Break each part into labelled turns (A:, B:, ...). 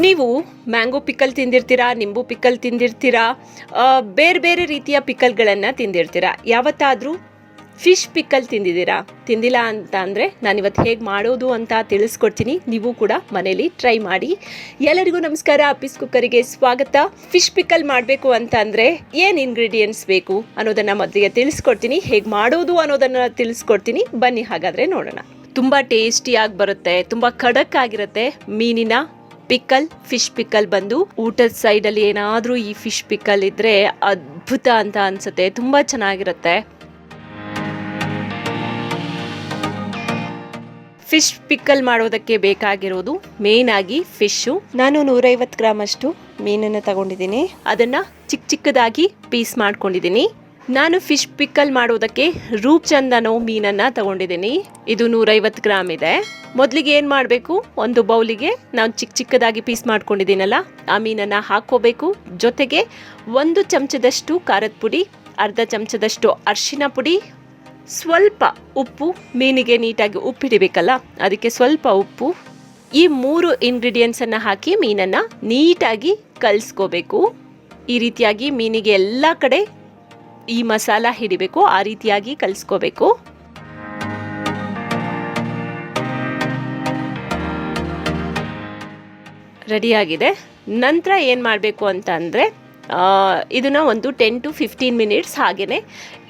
A: ನೀವು mango pickle ತಿಂದಿರ್ತೀರಾ, ನಿಂಬು pickle ತಿಂದಿರ್ತೀರಾ, ಬೇರೆ ಬೇರೆ ರೀತಿಯ ಪಿಕ್ಕಲ್ಗಳನ್ನು ತಿಂದಿರ್ತೀರಾ. ಯಾವತ್ತಾದರೂ ಫಿಶ್ ಪಿಕ್ಕಲ್ ತಿಂದಿದ್ದೀರಾ? ತಿಂದಿಲ್ಲ ಅಂತ ಅಂದರೆ ನಾನಿವತ್ತು ಹೇಗೆ ಮಾಡೋದು ಅಂತ ತಿಳಿಸ್ಕೊಡ್ತೀನಿ. ನೀವು ಕೂಡ ಮನೇಲಿ ಟ್ರೈ ಮಾಡಿ. ಎಲ್ಲರಿಗೂ ನಮಸ್ಕಾರ, ಅಪ್ಪಿಸ್ ಕುಕ್ಕರಿಗೆ ಸ್ವಾಗತ. ಫಿಶ್ ಪಿಕ್ಕಲ್ ಮಾಡಬೇಕು ಅಂತ ಅಂದರೆ ಏನು ಇಂಗ್ರೀಡಿಯೆಂಟ್ಸ್ ಬೇಕು ಅನ್ನೋದನ್ನು ಮೊದಲಿಗೆ ತಿಳಿಸ್ಕೊಡ್ತೀನಿ. ಹೇಗೆ ಮಾಡೋದು ಅನ್ನೋದನ್ನು ತಿಳಿಸ್ಕೊಡ್ತೀನಿ. ಬನ್ನಿ ಹಾಗಾದರೆ ನೋಡೋಣ. ತುಂಬ ಟೇಸ್ಟಿಯಾಗಿ ಬರುತ್ತೆ, ತುಂಬ ಖಡಕ್ ಆಗಿರುತ್ತೆ ಮೀನಿನ ಪಿಕ್ಕಲ್. ಫಿಶ್ ಪಿಕ್ಕಲ್ ಬಂದು ಊಟದ ಸೈಡಲ್ಲಿ ಏನಾದರೂ ಈ ಫಿಶ್ ಪಿಕ್ಕಲ್ ಇದ್ದರೆ ಅದ್ಭುತ ಅಂತ ಅನಿಸುತ್ತೆ, ತುಂಬ ಚೆನ್ನಾಗಿರುತ್ತೆ. ಫಿಶ್ ಪಿಕ್ಕಲ್ ಮಾಡೋದಕ್ಕೆ ಬೇಕಾಗಿರೋದು ಮೇನ್ ಆಗಿ ಫಿಶ್ಶು. ನಾನು 150 ಗ್ರಾಮ್ ಅಷ್ಟು ಮೀನನ್ನು ತಗೊಂಡಿದ್ದೀನಿ. ಅದನ್ನು ಚಿಕ್ಕ ಚಿಕ್ಕದಾಗಿ ಪೀಸ್ ಮಾಡ್ಕೊಂಡಿದ್ದೀನಿ. ನಾನು ಫಿಶ್ ಪಿಕ್ಕಲ್ ಮಾಡೋದಕ್ಕೆ ರೂಪ್ಚಂದ್ ಅನ್ನೋ ಮೀನನ್ನು ತಗೊಂಡಿದ್ದೀನಿ. ಇದು 150 ಗ್ರಾಮ್ ಇದೆ. ಮೊದಲಿಗೆ ಏನು ಮಾಡಬೇಕು, ಒಂದು ಬೌಲಿಗೆ ನಾನು ಚಿಕ್ಕ ಚಿಕ್ಕದಾಗಿ ಪೀಸ್ ಮಾಡ್ಕೊಂಡಿದ್ದೀನಲ್ಲ ಆ ಮೀನನ್ನು ಹಾಕ್ಕೋಬೇಕು. ಜೊತೆಗೆ 1 ಚಮಚದಷ್ಟು ಖಾರದ ಪುಡಿ, ಅರ್ಧ ಚಮಚದಷ್ಟು ಅರಿಶಿನ ಪುಡಿ, ಸ್ವಲ್ಪ ಉಪ್ಪು. ಮೀನಿಗೆ ನೀಟಾಗಿ ಉಪ್ಪು ಹಿಡಿಬೇಕಲ್ಲ, ಅದಕ್ಕೆ ಸ್ವಲ್ಪ ಉಪ್ಪು. ಈ 3 ಇಂಗ್ರೀಡಿಯೆಂಟ್ಸನ್ನು ಹಾಕಿ ಮೀನನ್ನು ನೀಟಾಗಿ ಕಲಿಸ್ಕೋಬೇಕು. ಈ ರೀತಿಯಾಗಿ ಮೀನಿಗೆ ಎಲ್ಲ ಕಡೆ ಈ ಮಸಾಲ ಹಿಡಿಬೇಕು, ಆ ರೀತಿಯಾಗಿ ಕಲಿಸ್ಕೋಬೇಕು. ರೆಡಿಯಾಗಿದೆ. ನಂತರ ಏನು ಮಾಡಬೇಕು ಅಂತ ಅಂದರೆ ಇದನ್ನು ಒಂದು 10 to 15 ಮಿನಿಟ್ಸ್ ಹಾಗೆಯೇ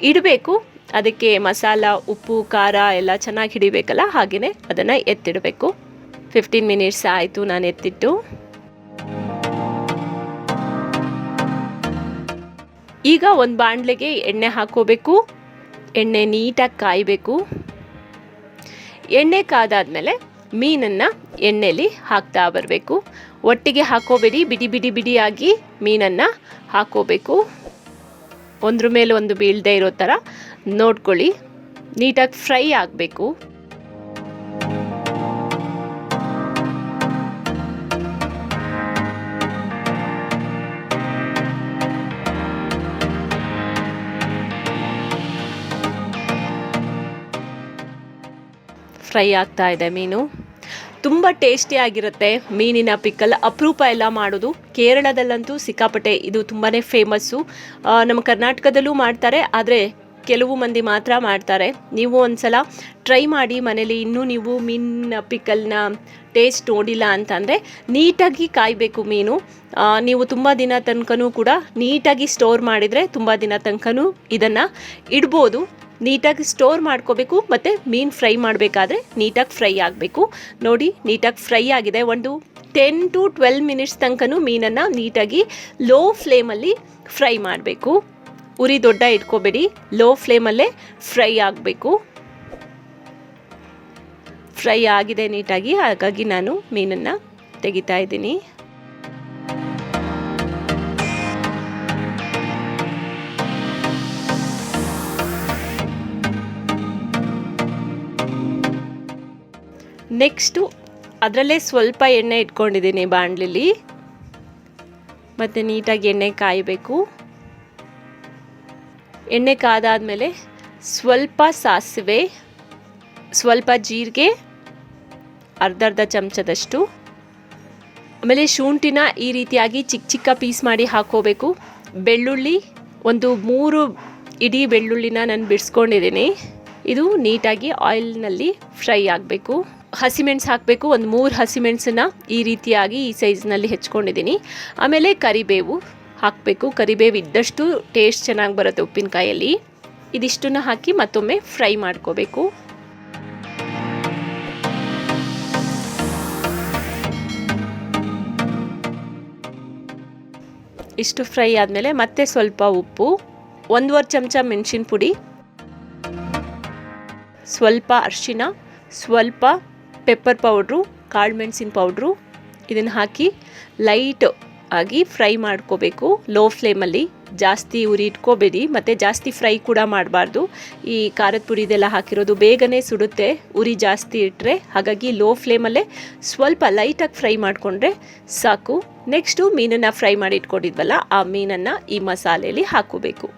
A: ಇಡಬೇಕು. ಅದಕ್ಕೆ ಮಸಾಲ, ಉಪ್ಪು, ಖಾರ ಎಲ್ಲ ಚೆನ್ನಾಗಿ ಹಿಡಿಬೇಕಲ್ಲ, ಹಾಗೆಯೇ ಅದನ್ನು ಎತ್ತಿಡಬೇಕು. 15 ಮಿನಿಟ್ಸ್ ಆಯಿತು ನಾನು ಎತ್ತಿಟ್ಟು. ಈಗ ಒಂದು ಬಾಣಲೆಗೆ ಎಣ್ಣೆ ಹಾಕ್ಕೋಬೇಕು. ಎಣ್ಣೆ ನೀಟಾಗಿ ಕಾಯಬೇಕು. ಎಣ್ಣೆ ಕಾದಾದ್ಮೇಲೆ ಮೀನನ್ನು ಎಣ್ಣೆಯಲ್ಲಿ ಹಾಕ್ತಾ ಬರಬೇಕು. ಒಟ್ಟಿಗೆ ಹಾಕೋಬೇಡಿ, ಬಿಡಿ ಬಿಡಿ ಬಿಡಿಯಾಗಿ ಮೀನನ್ನು ಹಾಕೋಬೇಕು. ಒಂದ್ರ ಮೇಲೆ ಒಂದು ಬೀಳದೆ ಇರೋ ಥರ ನೋಡ್ಕೊಳ್ಳಿ. ನೀಟಾಗಿ ಫ್ರೈ ಆಗಬೇಕು. ಫ್ರೈ ಆಗ್ತಾ ಇದೆ ಮೀನು. ತುಂಬ ಟೇಸ್ಟಿಯಾಗಿರುತ್ತೆ ಮೀನಿನ ಪಿಕ್ಕಲ್. ಅಪರೂಪ ಎಲ್ಲ ಮಾಡೋದು. ಕೇರಳದಲ್ಲಂತೂ ಸಿಕ್ಕಾಪಟ್ಟೆ ಇದು ತುಂಬಾ ಫೇಮಸ್ಸು. ನಮ್ಮ ಕರ್ನಾಟಕದಲ್ಲೂ ಮಾಡ್ತಾರೆ, ಆದರೆ ಕೆಲವು ಮಂದಿ ಮಾತ್ರ ಮಾಡ್ತಾರೆ. ನೀವು ಒಂದ್ಸಲ ಟ್ರೈ ಮಾಡಿ ಮನೇಲಿ. ಇನ್ನೂ ನೀವು ಮೀನಿನ ಪಿಕ್ಕಲ್ನ ಟೇಸ್ಟ್ ನೋಡಿಲ್ಲ ಅಂತಂದರೆ ನೀಟಾಗಿ ಕಾಯಬೇಕು ಮೀನು. ನೀವು ತುಂಬ ದಿನ ತನಕನೂ ಕೂಡ ನೀಟಾಗಿ ಸ್ಟೋರ್ ಮಾಡಿದರೆ ತುಂಬ ದಿನ ತನಕನೂ ಇದನ್ನು ಇಡ್ಬೋದು. ನೀಟಾಗಿ ಸ್ಟೋರ್ ಮಾಡ್ಕೋಬೇಕು. ಮತ್ತು ಮೀನು ಫ್ರೈ ಮಾಡಬೇಕಾದ್ರೆ ನೀಟಾಗಿ ಫ್ರೈ ಆಗಬೇಕು. ನೋಡಿ, ನೀಟಾಗಿ ಫ್ರೈ ಆಗಿದೆ. ಒಂದು 10 to 12 ಮಿನಿಟ್ಸ್ ತನಕನೂ ಮೀನನ್ನು ನೀಟಾಗಿ ಲೋ ಫ್ಲೇಮಲ್ಲಿ ಫ್ರೈ ಮಾಡಬೇಕು. ಉರಿ ದೊಡ್ಡ ಇಟ್ಕೋಬೇಡಿ, ಲೋ ಫ್ಲೇಮಲ್ಲೇ ಫ್ರೈ ಆಗಬೇಕು. ಫ್ರೈ ಆಗಿದೆ ನೀಟಾಗಿ, ಹಾಗಾಗಿ ನಾನು ಮೀನನ್ನು ತೆಗಿತಾ ಇದ್ದೀನಿ. ನೆಕ್ಸ್ಟು ಅದರಲ್ಲೇ ಸ್ವಲ್ಪ ಎಣ್ಣೆ ಇಟ್ಕೊಂಡಿದ್ದೀನಿ ಬಾಣಲಿಲಿ. ಮತ್ತು ನೀಟಾಗಿ ಎಣ್ಣೆ ಕಾಯಬೇಕು. ಎಣ್ಣೆ ಕಾದಾದಮೇಲೆ ಸ್ವಲ್ಪ ಸಾಸಿವೆ, ಸ್ವಲ್ಪ ಜೀರಿಗೆ, ಅರ್ಧ ಚಮಚದಷ್ಟು, ಆಮೇಲೆ ಶುಂಠಿನ ಈ ರೀತಿಯಾಗಿ ಚಿಕ್ಕ ಚಿಕ್ಕ ಪೀಸ್ ಮಾಡಿ ಹಾಕ್ಕೋಬೇಕು. ಬೆಳ್ಳುಳ್ಳಿ ಒಂದು 3 ಇಡೀ ಬೆಳ್ಳುಳ್ಳಿನ ನಾನು ಬಿಡಿಸ್ಕೊಂಡಿದ್ದೀನಿ. ಇದು ನೀಟಾಗಿ ಆಯಿಲ್ನಲ್ಲಿ ಫ್ರೈ ಆಗಬೇಕು. ಹಸಿಮೆಣಸು ಹಾಕಬೇಕು. ಒಂದು 3 ಹಸಿಮೆಣಸನ್ನು ಈ ರೀತಿಯಾಗಿ ಈ ಸೈಜ್ನಲ್ಲಿ ಹೆಚ್ಕೊಂಡಿದ್ದೀನಿ. ಆಮೇಲೆ ಕರಿಬೇವು ಹಾಕಬೇಕು. ಕರಿಬೇವು ಇದ್ದಷ್ಟು ಟೇಸ್ಟ್ ಚೆನ್ನಾಗಿ ಬರುತ್ತೆ ಉಪ್ಪಿನಕಾಯಲ್ಲಿ. ಇದಿಷ್ಟನ್ನು ಹಾಕಿ ಮತ್ತೊಮ್ಮೆ ಫ್ರೈ ಮಾಡ್ಕೋಬೇಕು. ಇಷ್ಟು ಫ್ರೈ ಆದಮೇಲೆ ಮತ್ತೆ ಸ್ವಲ್ಪ ಉಪ್ಪು, 1.5 ಚಮಚ ಮೆಣಸಿನ ಪುಡಿ, ಸ್ವಲ್ಪ ಅರಿಶಿನ, ಸ್ವಲ್ಪ ಪೆಪ್ಪರ್ ಪೌಡ್ರು, ಕಾಳು ಮೆಣಸಿನ ಪೌಡ್ರು, ಇದನ್ನು ಹಾಕಿ ಲೈಟ್ ಆಗಿ ಫ್ರೈ ಮಾಡ್ಕೋಬೇಕು ಲೋ ಫ್ಲೇಮಲ್ಲಿ. ಜಾಸ್ತಿ ಉರಿ ಇಟ್ಕೋಬೇಡಿ, ಮತ್ತು ಜಾಸ್ತಿ ಫ್ರೈ ಕೂಡ ಮಾಡಬಾರ್ದು. ಈ ಖಾರದ ಪುಡಿ ಇದೆಲ್ಲ ಹಾಕಿರೋದು ಬೇಗನೆ ಸುಡುತ್ತೆ ಉರಿ ಜಾಸ್ತಿ ಇಟ್ಟರೆ. ಹಾಗಾಗಿ ಲೋ ಫ್ಲೇಮಲ್ಲೇ ಸ್ವಲ್ಪ ಲೈಟಾಗಿ ಫ್ರೈ ಮಾಡಿಕೊಂಡ್ರೆ ಸಾಕು. ನೆಕ್ಸ್ಟು ಮೀನನ್ನು ಫ್ರೈ ಮಾಡಿ ಇಟ್ಕೊಂಡಿದ್ವಲ್ಲ, ಆ ಮೀನನ್ನು ಈ ಮಸಾಲೆಯಲ್ಲಿ ಹಾಕೋಬೇಕು.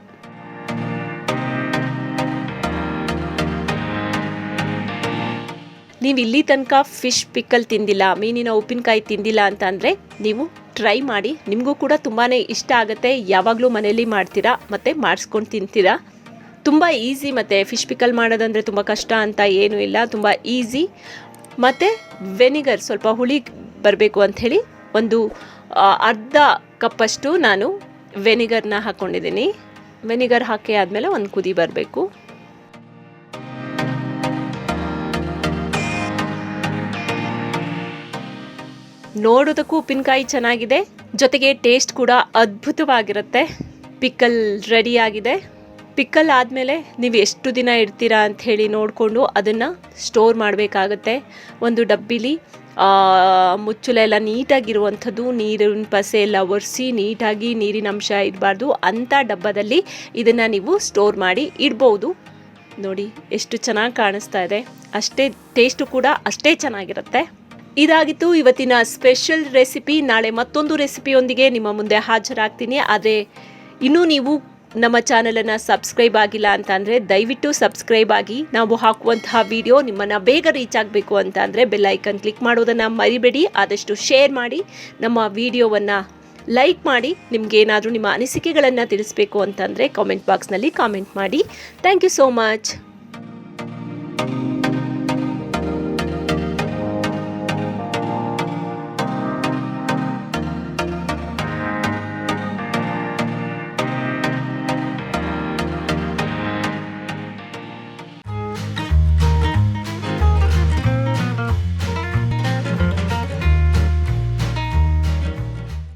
A: ನೀವು ಇಲ್ಲಿ ತನಕ ಫಿಶ್ ಪಿಕ್ಕಲ್ ತಿಂದಿಲ್ಲ, ಮೀನಿನ ಉಪ್ಪಿನಕಾಯಿ ತಿಂದಿಲ್ಲ ಅಂತ ಅಂದರೆ ನೀವು ಟ್ರೈ ಮಾಡಿ. ನಿಮಗೂ ಕೂಡ ತುಂಬಾ ಇಷ್ಟ ಆಗುತ್ತೆ. ಯಾವಾಗಲೂ ಮನೆಯಲ್ಲಿ ಮಾಡ್ತೀರಾ ಮತ್ತು ಮಾಡಿಸ್ಕೊಂಡು ತಿಂತೀರಾ. ತುಂಬ ಈಸಿ, ಮತ್ತು ಫಿಶ್ ಪಿಕ್ಕಲ್ ಮಾಡೋದಂದರೆ ತುಂಬ ಕಷ್ಟ ಅಂತ ಏನೂ ಇಲ್ಲ, ತುಂಬ ಈಸಿ. ಮತ್ತು ವೆನಿಗರ್ ಸ್ವಲ್ಪ ಹುಳಿ ಬರಬೇಕು ಅಂಥೇಳಿ ಒಂದು ಅರ್ಧ ಕಪ್ಪಷ್ಟು ನಾನು ವೆನಿಗರ್ನ ಹಾಕ್ಕೊಂಡಿದ್ದೀನಿ. ವೆನಿಗರ್ ಹಾಕಿ ಆದಮೇಲೆ ಒಂದು ಕುದಿ ಬರಬೇಕು. ನೋಡೋದಕ್ಕೂ ಉಪ್ಪಿನಕಾಯಿ ಚೆನ್ನಾಗಿದೆ, ಜೊತೆಗೆ ಟೇಸ್ಟ್ ಕೂಡ ಅದ್ಭುತವಾಗಿರುತ್ತೆ. ಪಿಕ್ಕಲ್ ರೆಡಿ ಆಗಿದೆ. ಪಿಕ್ಕಲ್ ಆದಮೇಲೆ ನೀವು ಎಷ್ಟು ದಿನ ಇಡ್ತೀರಾ ಅಂಥೇಳಿ ನೋಡಿಕೊಂಡು ಅದನ್ನು ಸ್ಟೋರ್ ಮಾಡಬೇಕಾಗತ್ತೆ. ಒಂದು ಡಬ್ಬಿಲಿ ಮುಚ್ಚುಲೆಲ್ಲ ನೀಟಾಗಿರುವಂಥದ್ದು, ನೀರಿನ ಪಸೆ ಎಲ್ಲ ಒರೆಸಿ ನೀಟಾಗಿ ನೀರಿನ ಅಂಶ ಇರಬಾರ್ದು ಅಂಥ ಡಬ್ಬದಲ್ಲಿ ಇದನ್ನು ನೀವು ಸ್ಟೋರ್ ಮಾಡಿ ಇಡ್ಬೋದು. ನೋಡಿ ಎಷ್ಟು ಚೆನ್ನಾಗಿ ಕಾಣಿಸ್ತಾ ಇದೆ, ಅಷ್ಟೇ ಟೇಸ್ಟು ಕೂಡ ಅಷ್ಟೇ ಚೆನ್ನಾಗಿರುತ್ತೆ. ಇದಾಗಿತ್ತು ಇವತ್ತಿನ ಸ್ಪೆಷಲ್ ರೆಸಿಪಿ. ನಾಳೆ ಮತ್ತೊಂದು ರೆಸಿಪಿಯೊಂದಿಗೆ ನಿಮ್ಮ ಮುಂದೆ ಹಾಜರಾಗ್ತೀನಿ. ಆದರೆ ಇನ್ನೂ ನೀವು ನಮ್ಮ ಚಾನಲನ್ನು ಸಬ್ಸ್ಕ್ರೈಬ್ ಆಗಿಲ್ಲ ಅಂತ ಅಂದರೆ ದಯವಿಟ್ಟು ಸಬ್ಸ್ಕ್ರೈಬ್ ಆಗಿ. ನಾವು ಹಾಕುವಂತಹ ವಿಡಿಯೋ ನಿಮ್ಮನ್ನು ಬೇಗ ರೀಚ್ ಆಗಬೇಕು ಅಂತ ಅಂದರೆ ಬೆಲ್ ಐಕನ್ ಕ್ಲಿಕ್ ಮಾಡೋದನ್ನು ಮರಿಬೇಡಿ. ಆದಷ್ಟು ಶೇರ್ ಮಾಡಿ, ನಮ್ಮ ವಿಡಿಯೋವನ್ನು ಲೈಕ್ ಮಾಡಿ. ನಿಮಗೇನಾದರೂ ನಿಮ್ಮ ಅನಿಸಿಕೆಗಳನ್ನು ತಿಳಿಸ್ಬೇಕು ಅಂತಂದರೆ ಕಾಮೆಂಟ್ ಬಾಕ್ಸ್ನಲ್ಲಿ ಕಾಮೆಂಟ್ ಮಾಡಿ. Thank you so much.